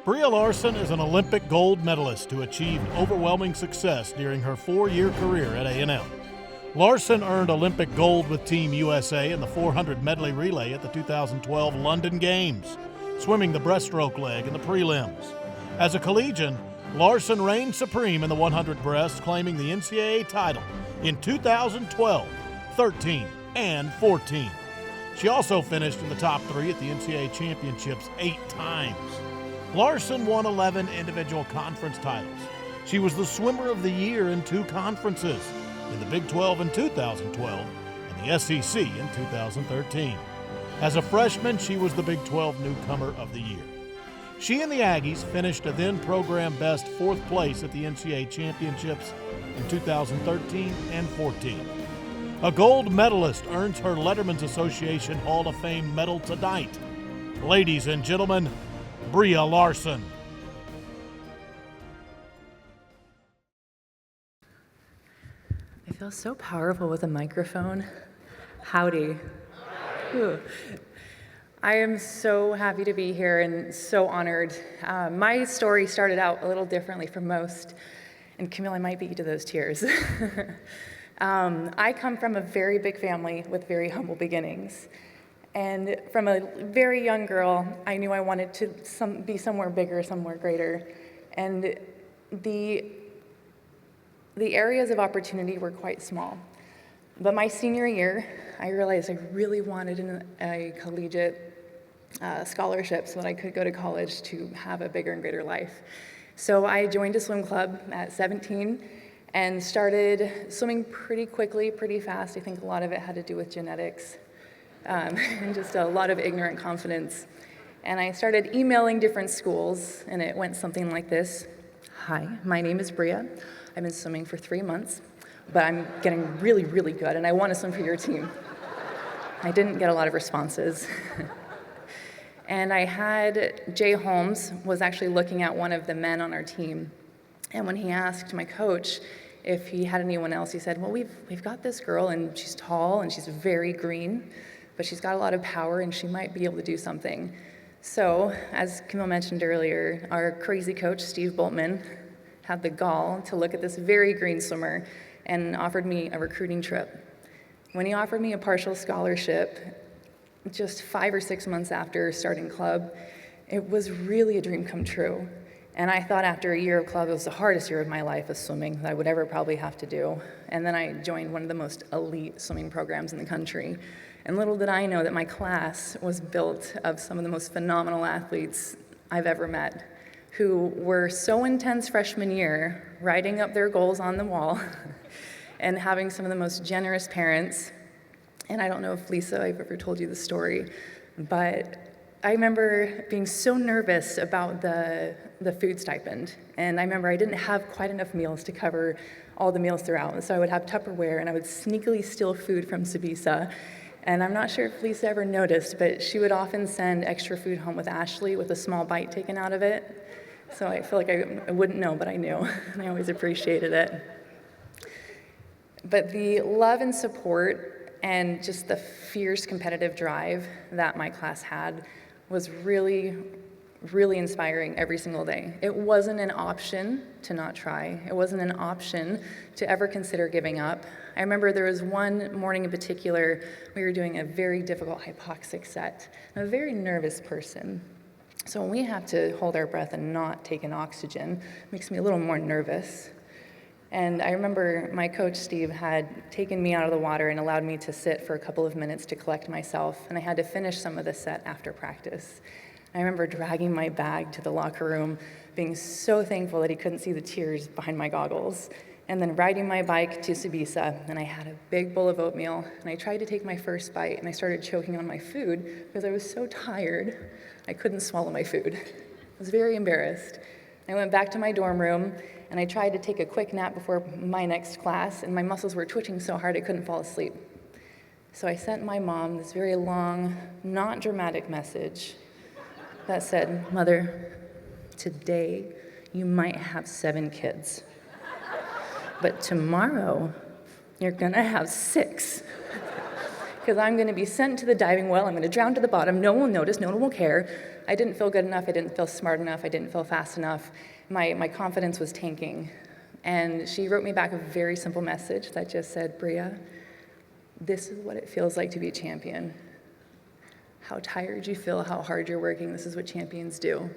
Breeja Larson is an Olympic gold medalist who achieved overwhelming success during her 4-year career at A&M. Larson earned Olympic gold with Team USA in the 400 medley relay at the 2012 London Games, swimming the breaststroke leg in the prelims. As a collegian, Larson reigned supreme in the 100 breast, claiming the NCAA title in 2012, 13, and 14. She also finished in the top 3 at the NCAA championships 8 times. Larson won 11 individual conference titles. She was the swimmer of the year in 2 conferences, in the Big 12 in 2012 and the SEC in 2013. As a freshman, she was the Big 12 Newcomer of the Year. She and the Aggies finished a then-program best 4th place at the NCAA championships in 2013 and 14. A gold medalist earns her Lettermen's Association Hall of Fame medal tonight. Ladies and gentlemen, Breeja Larson. I feel so powerful with a microphone. Howdy. Ooh. I am so happy to be here and so honored. My story started out a little differently from most, and Camille, I might beat you to those tears. I come from a very big family with very humble beginnings. And from a very young girl, I knew I wanted to be somewhere bigger, somewhere greater. And the areas of opportunity were quite small. But my senior year, I realized I really wanted a collegiate scholarship so that I could go to college to have a bigger and greater life. So I joined a swim club at 17 and started swimming pretty quickly, pretty fast. I think a lot of it had to do with genetics. And just a lot of ignorant confidence. And I started emailing different schools, and it went something like this. Hi, my name is Breeja. I've been swimming for 3 months, but I'm getting really, really good, and I want to swim for your team. I didn't get a lot of responses. And I had Jay Holmes was actually looking at one of the men on our team, and when he asked my coach if he had anyone else, he said, well, we've got this girl, and she's tall, and she's very green, but she's got a lot of power and she might be able to do something. So, as Camille mentioned earlier, our crazy coach, Steve Boltman, had the gall to look at this very green swimmer and offered me a recruiting trip. When he offered me a partial scholarship, just 5 or 6 months after starting club, it was really a dream come true. And I thought after a year of club, it was the hardest year of my life of swimming that I would ever probably have to do. And then I joined one of the most elite swimming programs in the country. And little did I know that my class was built of some of the most phenomenal athletes I've ever met, who were so intense freshman year, writing up their goals on the wall, and having some of the most generous parents. And I don't know if Lisa, I've ever told you the story, but I remember being so nervous about the food stipend. And I remember I didn't have quite enough meals to cover all the meals throughout. And so I would have Tupperware, and I would sneakily steal food from Sabisa. And I'm not sure if Lisa ever noticed, but she would often send extra food home with Ashley with a small bite taken out of it. So I feel like I wouldn't know, but I knew, and I always appreciated it. But the love and support and just the fierce competitive drive that my class had was really, really inspiring every single day. It wasn't an option to not try. It wasn't an option to ever consider giving up. I remember there was one morning in particular, we were doing a very difficult hypoxic set. I'm a very nervous person. So when we have to hold our breath and not take in oxygen, it makes me a little more nervous. And I remember my coach, Steve, had taken me out of the water and allowed me to sit for a couple of minutes to collect myself, and I had to finish some of the set after practice. I remember dragging my bag to the locker room, being so thankful that he couldn't see the tears behind my goggles, and then riding my bike to Sabisa, and I had a big bowl of oatmeal, and I tried to take my first bite, and I started choking on my food because I was so tired, I couldn't swallow my food. I was very embarrassed. I went back to my dorm room, and I tried to take a quick nap before my next class, and my muscles were twitching so hard I couldn't fall asleep. So I sent my mom this very long, not dramatic message that said, "Mother, today you might have 7 kids, but tomorrow you're gonna have 6. because I'm going to be sent to the diving well. I'm going to drown to the bottom. No one will notice. No one will care. I didn't feel good enough. I didn't feel smart enough. I didn't feel fast enough. My confidence was tanking. And she wrote me back a very simple message that just said, Breeja, this is what it feels like to be a champion. How tired you feel, how hard you're working, this is what champions do.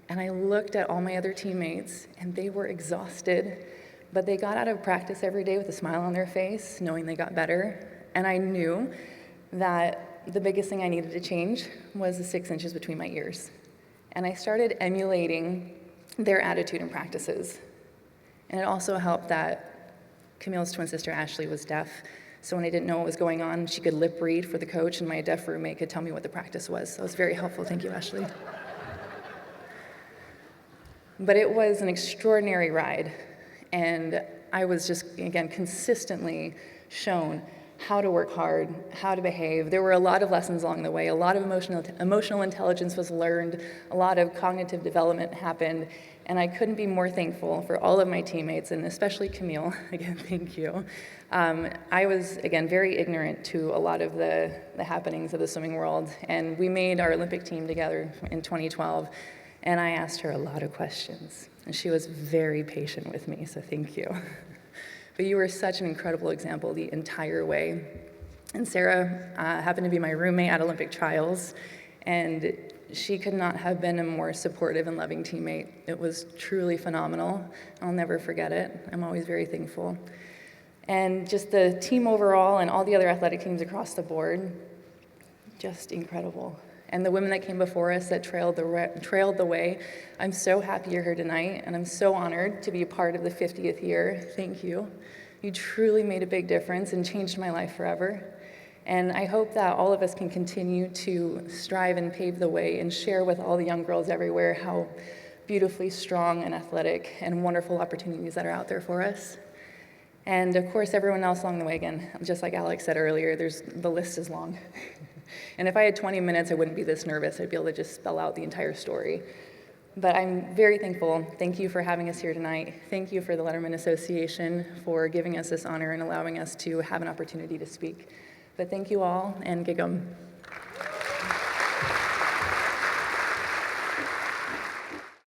And I looked at all my other teammates, and they were exhausted, but they got out of practice every day with a smile on their face, knowing they got better. And I knew that the biggest thing I needed to change was the 6 inches between my ears. And I started emulating their attitude and practices. And it also helped that Camille's twin sister, Ashley, was deaf. So when I didn't know what was going on, she could lip read for the coach, and my deaf roommate could tell me what the practice was. So it was very helpful. Thank you, Ashley. But it was an extraordinary ride. And I was just, again, consistently shown how to work hard, how to behave. There were a lot of lessons along the way. A lot of emotional intelligence was learned. A lot of cognitive development happened. And I couldn't be more thankful for all of my teammates, and especially Camille. Again, thank you. I was, again, very ignorant to a lot of the happenings of the swimming world. And we made our Olympic team together in 2012. And I asked her a lot of questions. And she was very patient with me, so thank you. But you were such an incredible example the entire way. And Sarah happened to be my roommate at Olympic trials, and she could not have been a more supportive and loving teammate. It was truly phenomenal. I'll never forget it. I'm always very thankful. And just the team overall and all the other athletic teams across the board, just incredible. And the women that came before us that trailed the way, I'm so happy you're here tonight, and I'm so honored to be a part of the 50th year. Thank you. You truly made a big difference and changed my life forever. And I hope that all of us can continue to strive and pave the way and share with all the young girls everywhere how beautifully strong and athletic and wonderful opportunities that are out there for us. And of course, everyone else along the way, again, just like Alex said earlier, the list is long. And if I had 20 minutes, I wouldn't be this nervous. I'd be able to just spell out the entire story. But I'm very thankful. Thank you for having us here tonight. Thank you for the Lettermen Association for giving us this honor and allowing us to have an opportunity to speak. But thank you all, and Gig'em.